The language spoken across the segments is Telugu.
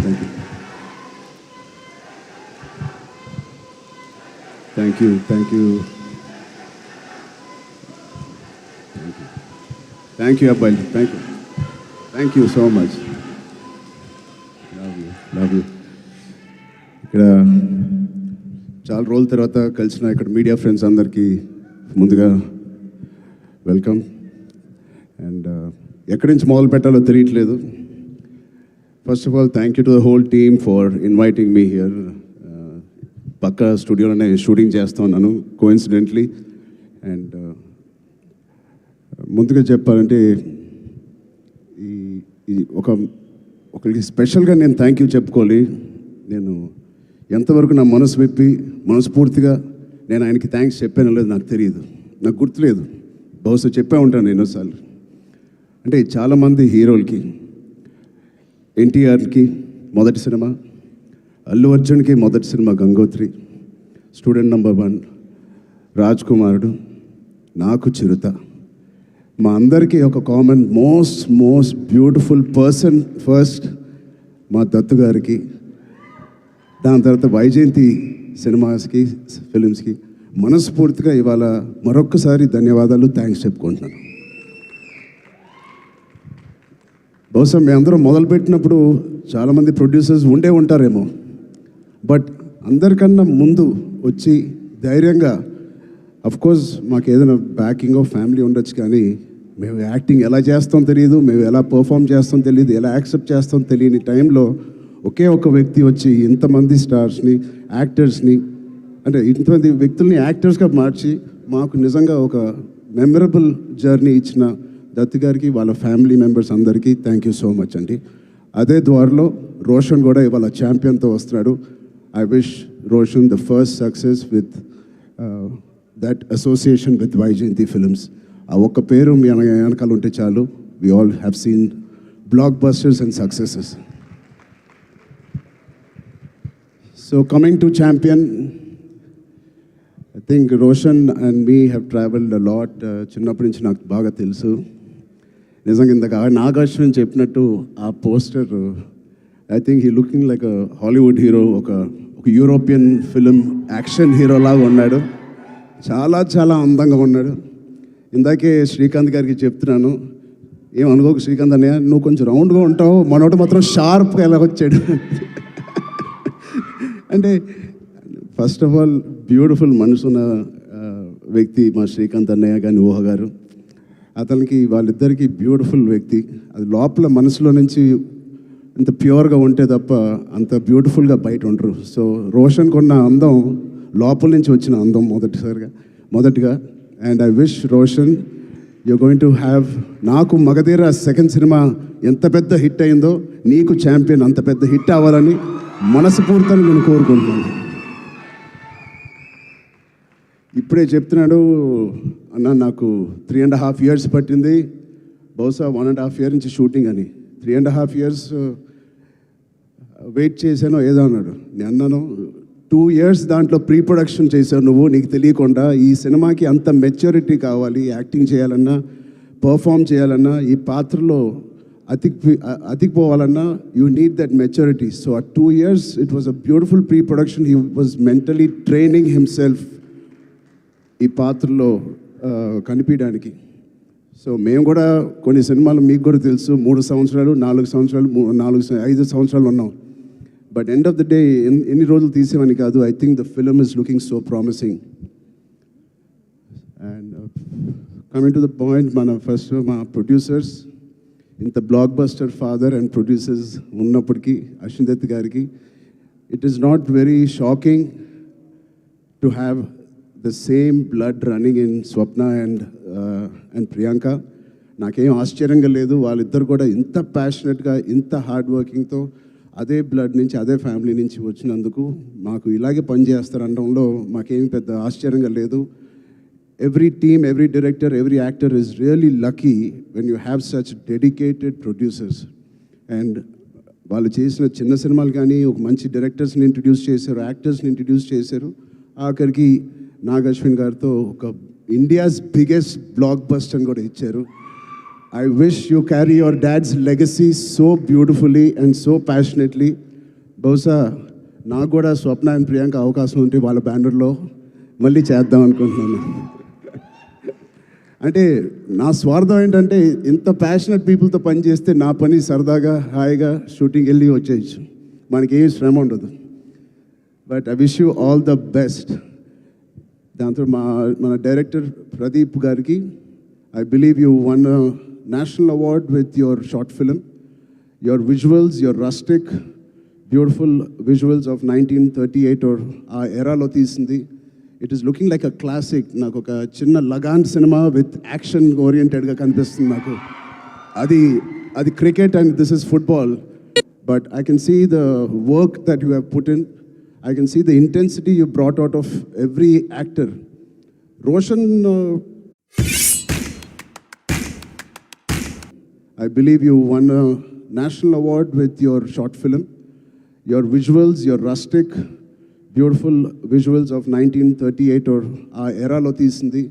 Thank you thank you thank you అబ్బాయి thank you so much. Love you. ఇక్కడ చాలా రోజుల తర్వాత కలిసిన ఇక్కడ మీడియా ఫ్రెండ్స్ అందరికీ ముందుగా వెల్కమ్. అండ్ ఎక్కడి నుంచి మొదలు పెట్టాలో తెలియట్లేదు. First of all thank you to the whole team for inviting me here. పక్క స్టూడియోలోనే షూటింగ్ చేస్తూ ఉన్నాను కోఇన్సిడెంట్లీ. అండ్ ముందుగా చెప్పాలంటే ఈ ఒకరికి స్పెషల్గా నేను థ్యాంక్ యూ చెప్పుకోవాలి. నేను ఎంతవరకు నా మనసు విప్పి మనస్ఫూర్తిగా నేను ఆయనకి థ్యాంక్స్ చెప్పానో లేదు నాకు తెలియదు, నాకు గుర్తులేదు. బహుశా చెప్పే ఉంటాను ఎన్నోసార్లు. అంటే చాలామంది హీరోలకి, ఎన్టీఆర్కి మొదటి సినిమా, అల్లు అర్జున్కి మొదటి cinema Gangotri, student number 1 Raj కుమారుడు, నాకు చిరుత. మా అందరికీ ఒక common most beautiful person first మా దత్తు గారికి, దాని తర్వాత వైజయంతి సినిమాస్కి ఫిలిమ్స్కి మనస్ఫూర్తిగా ఇవాళ మరొక్కసారి ధన్యవాదాలు, థ్యాంక్స్ చెప్పుకుంటున్నాను. బహుశా మీ అందరూ మొదలుపెట్టినప్పుడు చాలామంది ప్రొడ్యూసర్స్ ఉండే ఉంటారేమో, బట్ అందరికన్నా ముందు వచ్చి ధైర్యంగా, అఫ్కోర్స్ మాకు ఏదైనా బ్యాకింగ్ ఆఫ్ ఫ్యామిలీ ఉండొచ్చు, కానీ మేము యాక్టింగ్ ఎలా చేస్తాం తెలియదు, మేము ఎలా పర్ఫామ్ చేస్తాం తెలియదు, ఎలా యాక్సెప్ట్ చేస్తాం తెలియని టైంలో ఒకే ఒక వ్యక్తి వచ్చి ఇంతమంది స్టార్స్ని, యాక్టర్స్ని, అంటే ఇంతమంది వ్యక్తుల్ని యాక్టర్స్గా మార్చి మాకు నిజంగా ఒక మెమరబుల్ జర్నీ ఇచ్చిన దత్తు గారికి, వాళ్ళ ఫ్యామిలీ మెంబర్స్ అందరికీ థ్యాంక్ యూ సో మచ్ అండి. అదే ద్వారలో రోషన్ కూడా ఇవాళ ఛాంపియన్తో వస్తున్నాడు. I wish Roshan the first success with that association with Vyjayanthi films. ఆ ఒక్క పేరు మీ వెనకాల ఉంటే చాలు. We all have seen blockbusters and successes. So coming to Champion, I think Roshan and me have travelled a lot. చిన్నప్పటి నుంచి నాకు బాగా తెలుసు. నిజంగా ఇందాక నాగార్జున చెప్పినట్టు ఆ poster, I think he looking like a Hollywood hero, ఒక యూరోపియన్ ఫిలిం యాక్షన్ హీరో లాగా ఉన్నాడు. చాలా అందంగా ఉన్నాడు. ఇందాకే శ్రీకాంత్ గారికి చెప్తున్నాను, ఏమనుకోకు శ్రీకాంత్ అన్నయ్య, నువ్వు కొంచెం రౌండ్గా ఉంటావు, మనోటి మాత్రం షార్ప్గా ఎలా వచ్చాడు. అంటే ఫస్ట్ ఆఫ్ ఆల్ బ్యూటిఫుల్ మనసున్న వ్యక్తి మా శ్రీకాంత్ అన్నయ్య కానీ ఊహ గారు. అతనికి వాళ్ళిద్దరికీ బ్యూటిఫుల్ వ్యక్తి. అది లోపల మనసులో నుంచి ఇంత ప్యూర్గా ఉంటే తప్ప అంత బ్యూటిఫుల్గా బయట ఉండరు. సో రోషన్కి ఉన్న అందం లోపల నుంచి వచ్చిన అందం మొదటిగా. And I wish Roshan you going to have, నాకు మగధీర సెకండ్ సినిమా ఎంత పెద్ద హిట్ అయిందో నీకు ఛాంపియన్ అంత పెద్ద హిట్ అవ్వాలని మనస్ఫూర్తిగా నేను కోరుకుంటున్నాను. ఇప్పుడే చెప్తున్నాడు అన్న, నాకు 3.5 years పట్టింది, బహుశా 1.5 year నుంచి షూటింగ్ అని. 3.5 years వెయిట్ చేశానో ఏదో అన్నాడు. నేను అన్నాను 2 years దాంట్లో ప్రీ ప్రొడక్షన్ చేశావు నువ్వు, నీకు తెలియకుండా. ఈ సినిమాకి అంత మెచ్యూరిటీ కావాలి, యాక్టింగ్ చేయాలన్నా, పర్ఫామ్ చేయాలన్నా, ఈ పాత్రలో అతికిపోవాలన్నా you need that maturity. So ఆ 2 years it was a beautiful pre production. He was mentally training himself ఈ పాత్రలో కనిపించడానికి. సో మేము కూడా కొన్ని సినిమాలు మీకు కూడా తెలుసు 3 సంవత్సరాలు 4 సంవత్సరాలు 5 సంవత్సరాలు ఉన్నాం. But end of the day ఎన్ని రోజులు తీసేవని కాదు. I think the film is looking so promising. And coming to the point, మా ప్రొడ్యూసర్స్, ఇంత block buster father and producers ఉన్నప్పటికీ అశ్విన్ దత్ గారికి it is not very shocking to have the same blood running in Swapna and Priyanka. నాకేం ఆశ్చర్యంగా లేదు. వాళ్ళిద్దరు కూడా ఇంత ప్యాషనెట్గా, ఇంత హార్డ్ వర్కింగ్తో అదే బ్లడ్ నుంచి, అదే ఫ్యామిలీ నుంచి వచ్చినందుకు మాకు ఇలాగే పనిచేస్తారనడంలో మాకేమి పెద్ద ఆశ్చర్యంగా లేదు. Every team, every director, every actor is really lucky when you have such dedicated producers. And వాళ్ళు చేసిన చిన్న సినిమాలు కానీ ఒక మంచి డైరెక్టర్స్ని ఇంట్రడ్యూస్ చేశారు, యాక్టర్స్ని ఇంట్రడ్యూస్ చేశారు. ఆఖరికి నాగశ్విన్ గారితో ఒక ఇండియాస్ బిగ్గెస్ట్ బ్లాక్ బస్టర్ అని కూడా ఇచ్చారు. I wish you carry your dad's legacy so beautifully and so passionately. బహుశా నాకు కూడా స్వప్న అండ్ ప్రియాంక అవకాశం ఉంటే వాళ్ళ బ్యానర్లో మళ్ళీ చేద్దాం అనుకుంటున్నాను. అంటే నా స్వార్థం ఏంటంటే ఇంత ప్యాషనెట్ పీపుల్తో పని చేస్తే నా పని సరదాగా హాయిగా షూటింగ్ వెళ్ళి వచ్చేయచ్చు, మనకేం శ్రమ ఉండదు. But I wish you all the best. దాంతో మన డైరెక్టర్ ప్రదీప్ గారికి, I believe you won national award with your short film. Your visuals, your rustic beautiful visuals of 1938 ఆ ఎరాలో తీసింది. It is looking like a classic. నాకు ఒక చిన్న లగాన్ సినిమా విత్ యాక్షన్ ఓరియంటెడ్గా కనిపిస్తుంది నాకు. అది cricket and this is football. But I can see the work that you have put in. I can see the intensity you brought out of every actor. Roshan, I believe you won a national award with your short film. Your visuals, your rustic, beautiful visuals of 1938 ఆ ఎరాలో తీసింది.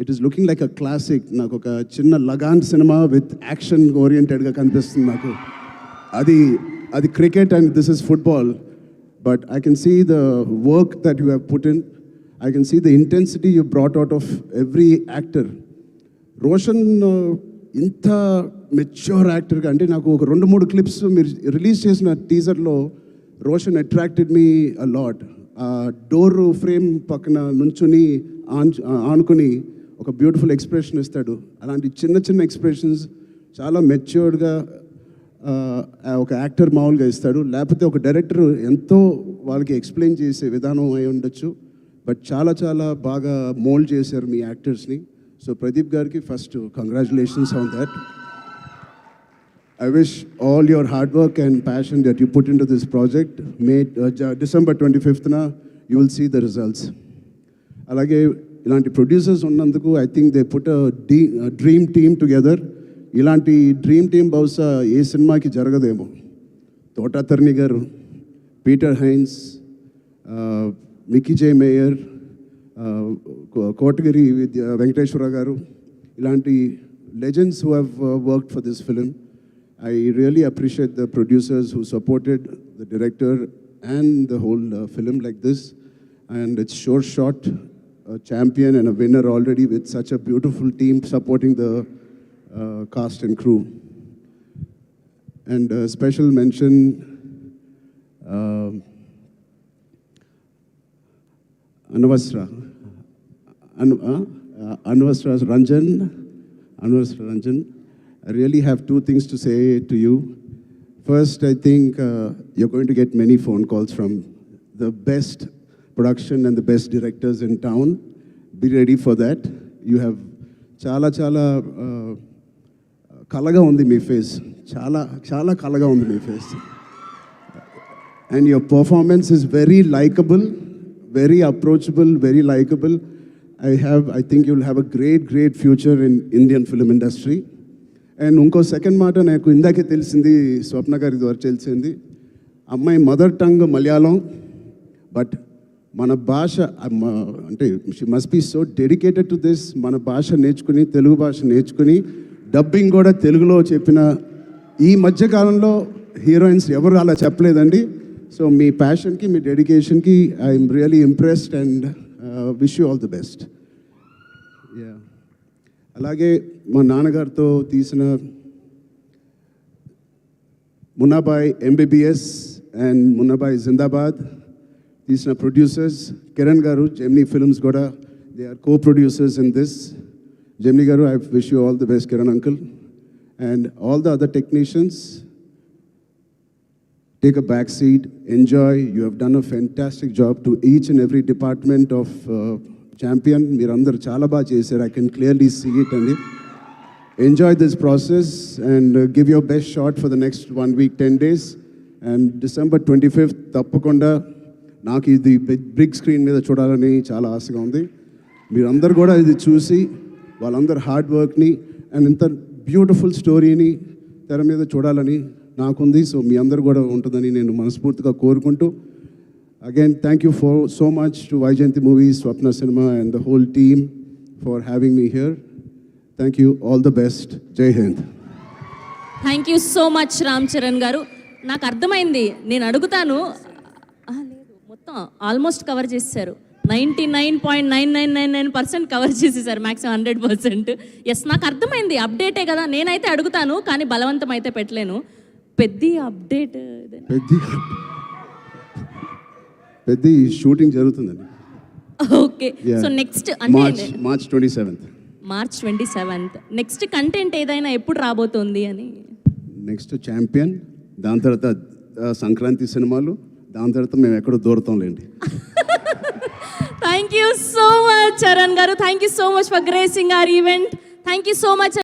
It is looking like a classic. నాకు ఒక చిన్న లగాన్ సినిమా విత్ యాక్షన్ ఓరియంటెడ్గా కనిపిస్తుంది నాకు. అది cricket and this is football. But I can see the work that you have put in. I can see the intensity you brought out of every actor. Roshan, ఇంత మెచ్యూర్ యాక్టర్గా అంటే నాకు ఒక 2-3 క్లిప్స్ మీరు రిలీజ్ చేసిన టీజర్లో Roshan attracted me a lot. Door frame పక్కన నుంచుని ఆనుకొని ఒక బ్యూటిఫుల్ ఎక్స్ప్రెషన్ ఇస్తాడు. అలాంటి చిన్న చిన్న ఎక్స్ప్రెషన్స్ చాలా మెచ్యూర్డ్గా ఒక యాక్టర్ మామూలుగా ఇస్తాడు, లేకపోతే ఒక డైరెక్టర్ ఎంతో వాళ్ళకి ఎక్స్ప్లెయిన్ చేసే విధానం అయి ఉండొచ్చు. బట్ చాలా చాలా బాగా మోల్డ్ చేశారు మీ యాక్టర్స్ని. సో ప్రదీప్ గారికి first congratulations on that. I wish all your hard work and passion that you put in to this project. December 25th you will see the results. అలాగే ఇలాంటి ప్రొడ్యూసర్స్ ఉన్నందుకు I think they put dream team together. ఇలాంటి డ్రీమ్ టీమ్ బహుశా ఏ సినిమాకి జరగదేమో. తోటాతర్ని గారు, Peter Heins, Mickey J Meyer, Kotagiri Venkateswara గారు, ఇలాంటి legends who have worked for this film. I really appreciate the producers who supported the director and the whole film like this. And it's sure shot, champion and a winner already with such a beautiful team supporting the cast and crew. And special mention Anvasra Ranjan. I really have 2 things to say to you. First, I think you're going to get many phone calls from the best production and the best directors in town. Be ready for that. You have చాలా కలగా ఉంది మీ ఫేస్, చాలా కలగా ఉంది మీ face. And your performance is very likable, very approachable, very likable. I think you'll have a great future in Indian film industry. And ఇంకో సెకండ్ మాట నాకు ఇందాకే తెలిసింది, స్వప్న గారి ద్వారా తెలిసింది. అమ్మాయి మదర్ టంగ్ మలయాళం, బట్ మన భాష అంటే she must be so dedicated to this. మన భాష నేర్చుకుని, తెలుగు భాష నేర్చుకుని డబ్బింగ్ కూడా తెలుగులో చెప్పిన ఈ మధ్యకాలంలో హీరోయిన్స్ ఎవరు అలా చెప్పలేదండి. సో మీ ప్యాషన్కి, మీ డెడికేషన్కి I'm really impressed and wish you all the best. అలాగే మా నాన్నగారితో తీసిన మున్నాబాయ్ MBBS అండ్ మున్నాబాయ్ జిందాబాద్ తీసిన producers Kiran garu, Gemini Films కూడా, they are co-producers in this. Jemini garu, I wish you all the best, Kiran uncle. And all the other technicians, take a back seat, enjoy. You have done a fantastic job to each and every department of Champion. Meerandaru chaala baa chesaru. I can clearly see it. And enjoy this process and give your best shot for the next 1 week, 10 days. And December 25th, తప్పకుండా నాకు ఇది బిగ్ స్క్రీన్ మీద చూడాలని చాలా ఆశగా ఉంది. మీరందరూ కూడా ఇది చూసి వాళ్ళందరూ హార్డ్ వర్క్ని అండ్ ఇంత బ్యూటిఫుల్ స్టోరీని తెర మీద చూడాలని నాకుంది. సో మీ అందరు కూడా ఉంటుందని నేను మనస్ఫూర్తిగా కోరుకుంటూ, again thank you for so much to Vyjayanthi Movies, Swapna cinema and the whole team for having me here. Thank you, all the best, Jai Hind. Thank you so much Ram Charan garu. నాకు అర్థమైంది, నేను అడుగుతాను. లేదు, మొత్తం ఆల్మోస్ట్ కవర్ చేసేసారు. 99.9999% కవర్ చేసేసారు, మ్యాక్సిమం 100%. ఎస్, నాకు అర్థమైంది, అప్డేటే కదా. నేనైతే అడుగుతాను కానీ బలవంతం అయితే పెట్టలేను. పెద్ద అప్డేట్ పెద్ద షూటింగ్ జరుగుతుందండి. ఓకే, సో నెక్స్ట్ అంటే March 27th. March 27th. Next content ఏదైనా ఎప్పుడు రాబోతోంది అని? నెక్స్ట్ ఛాంపియన్, దాని తర్వాత సంక్రాంతి సినిమాలు, దాని తర్వాత మేము ఎక్కడో దూరతాంలేండి. Thank you so much Charan garu, thank you so much for gracing our event. Thank you so much.